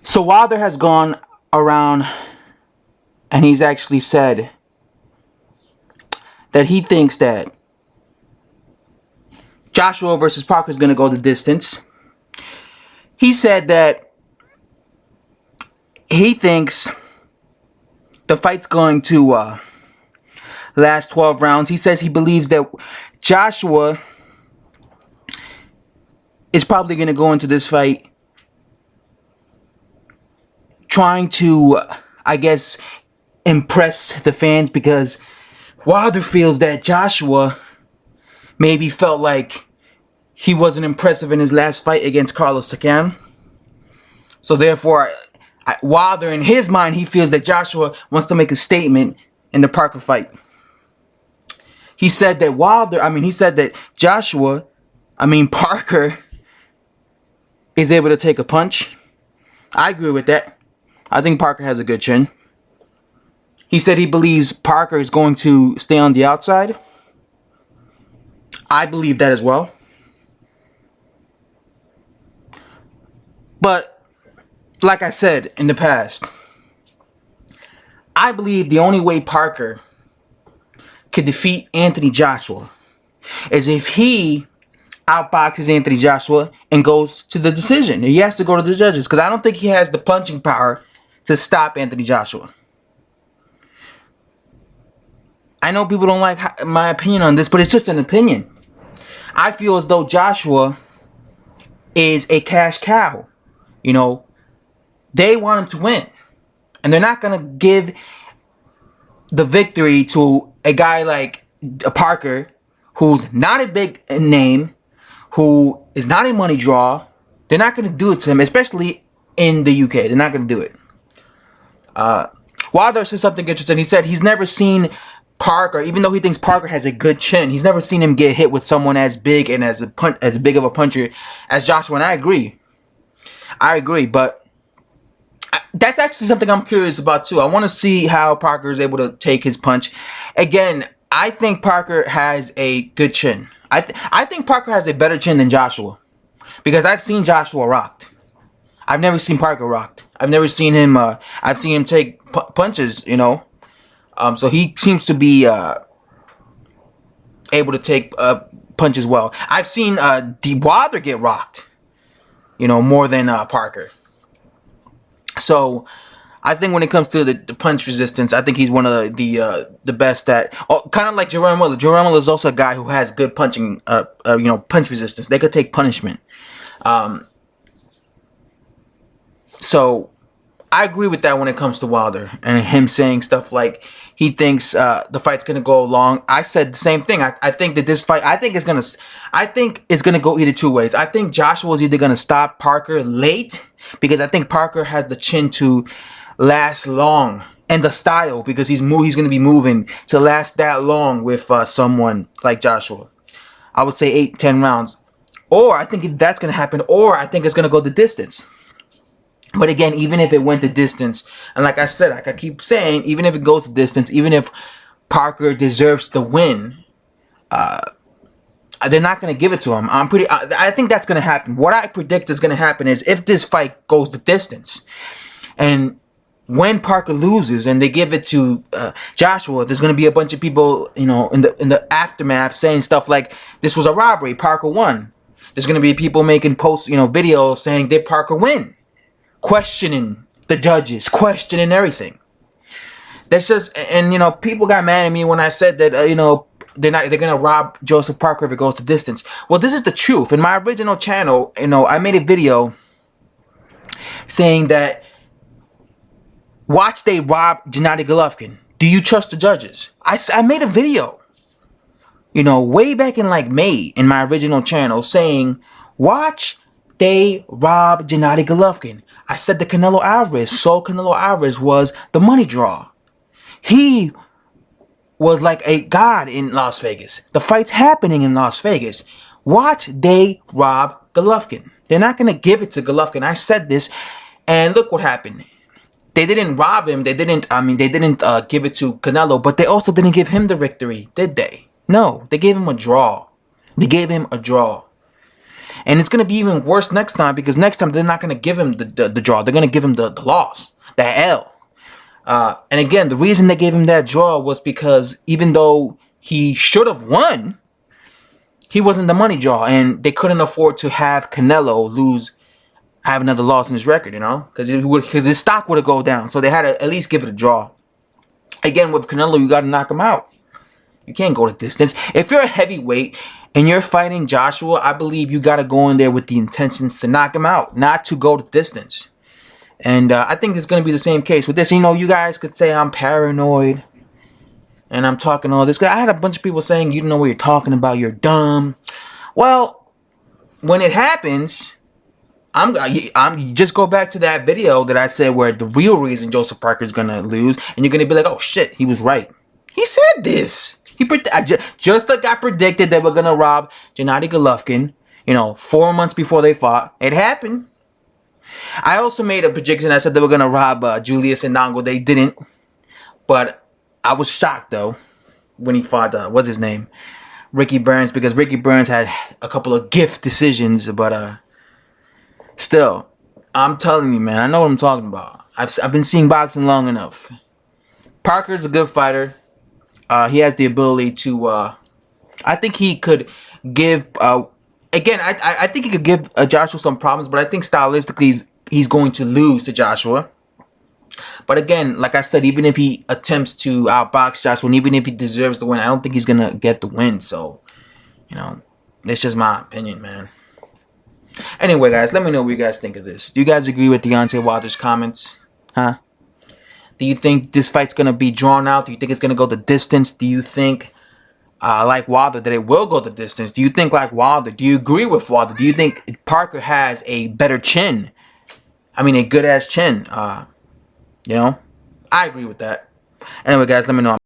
So Wilder has gone around and he's actually said that he thinks that Joshua versus Parker is going to go the distance. He said that he thinks the fight's going to last 12 rounds. He says he believes that Joshua is probably going to go into this fight trying to, I guess, impress the fans, because Wilder feels that Joshua maybe felt like he wasn't impressive in his last fight against Carlos Takam. So therefore, Wilder, in his mind, he feels that Joshua wants to make a statement in the Parker fight. He said that Parker is able to take a punch. I agree with that. I think Parker has a good chin. He said he believes Parker is going to stay on the outside. I believe that as well. But, like I said in the past, I believe the only way Parker could defeat Anthony Joshua is if he outboxes Anthony Joshua and goes to the decision. He has to go to the judges, because I don't think he has the punching power to stop Anthony Joshua. I know people don't like my opinion on this, but it's just an opinion. I feel as though Joshua is a cash cow. You know, they want him to win, and they're not going to give the victory to a guy like Parker, who's not a big name, who is not a money draw. They're not going to do it to him, especially in the UK. They're not going to do it. Wilder said something interesting. He said he's never seen Parker, even though he thinks Parker has a good chin, he's never seen him get hit with someone as big and as big of a puncher as Joshua. And I agree, but that's actually something I'm curious about too. I want to see how Parker is able to take his punch. Again, I think Parker has a good chin. I think Parker has a better chin than Joshua, because I've seen Joshua rocked. I've never seen Parker rocked. I've never seen him. I've seen him take punches. You know, so he seems to be able to take punches well. I've seen Wilder get rocked. You know, more than Parker. So I think when it comes to the punch resistance, I think he's one of the best at. Kind of like Jerome Miller. Jerome Miller is also a guy who has good punching, punch resistance. They could take punishment. So I agree with that when it comes to Wilder and him saying stuff like he thinks the fight's gonna go long. I said the same thing. I think that this fight, I think it's gonna go either two ways. I think Joshua is either gonna stop Parker late, because I think Parker has the chin to last long, and the style, because he's going to be moving to last that long with someone like Joshua. I would say 8-10 rounds, or I think that's going to happen, or I think it's going to go the distance. But again, even if it went the distance, and like I said, like I keep saying, even if it goes the distance, even if Parker deserves the win, they're not going to give it to him. I think that's going to happen. What I predict is going to happen is, if this fight goes the distance, and when Parker loses and they give it to Joshua, there's going to be a bunch of people, you know, in the aftermath saying stuff like, this was a robbery, Parker won. There's going to be people making posts, videos saying, did Parker win? Questioning the judges, questioning everything. That's just, and people got mad at me when I said that, they're gonna rob Joseph Parker if it goes the distance. Well, this is the truth. In my original channel, I made a video saying that, watch they rob Gennady Golovkin. Do you trust the judges? I made a video, way back in like May, in my original channel, saying, watch they rob Gennady Golovkin. I said that Canelo Alvarez was the money draw. He was like a god in Las Vegas. The fight's happening in Las Vegas. Watch they rob Golovkin. They're not going to give it to Golovkin. I said this, and look what happened. They didn't rob him. They didn't give it to Canelo, but they also didn't give him the victory, did they? No, they gave him a draw. And it's going to be even worse next time, because next time they're not going to give him the draw. They're going to give him the loss, the L. And again, the reason they gave him that draw was because even though he should have won, he wasn't the money draw, and they couldn't afford to have Canelo have another loss in his record, you know, because his stock would have go down. So they had to at least give it a draw. Again, with Canelo, you got to knock him out. You can't go to distance. If you're a heavyweight and you're fighting Joshua, I believe you got to go in there with the intentions to knock him out, not to go to distance. And I think it's going to be the same case with this. You know, you guys could say I'm paranoid and I'm talking all this. I had a bunch of people saying, you don't know what you're talking about, you're dumb. Well, when it happens, I'm just go back to that video that I said where the real reason Joseph Parker is going to lose, and you're going to be like, oh shit, he was right. He said this. Just like I predicted they were going to rob Gennady Golovkin, you know, 4 months before they fought. It happened. I also made a prediction. I said they were going to rob Julius Indongo. They didn't. But I was shocked, though, when he fought, what's his name? Ricky Burns, because Ricky Burns had a couple of gift decisions. But still, I'm telling you, man, I know what I'm talking about. I've been seeing boxing long enough. Parker's a good fighter. He has the ability to, I think he could give, again, I think he could give Joshua some problems, but I think stylistically he's going to lose to Joshua. But again, like I said, even if he attempts to outbox Joshua, and even if he deserves the win, I don't think he's going to get the win. So, you know, it's just my opinion, man. Anyway, guys, let me know what you guys think of this. Do you guys agree with Deontay Wilder's comments? Huh? Do you think this fight's going to be drawn out? Do you think it's going to go the distance? Do you think, like Wilder, that it will go the distance? Do you think, like Wilder, do you agree with Wilder? Do you think Parker has a better chin? I mean, a good-ass chin. You know? I agree with that. Anyway, guys, let me know.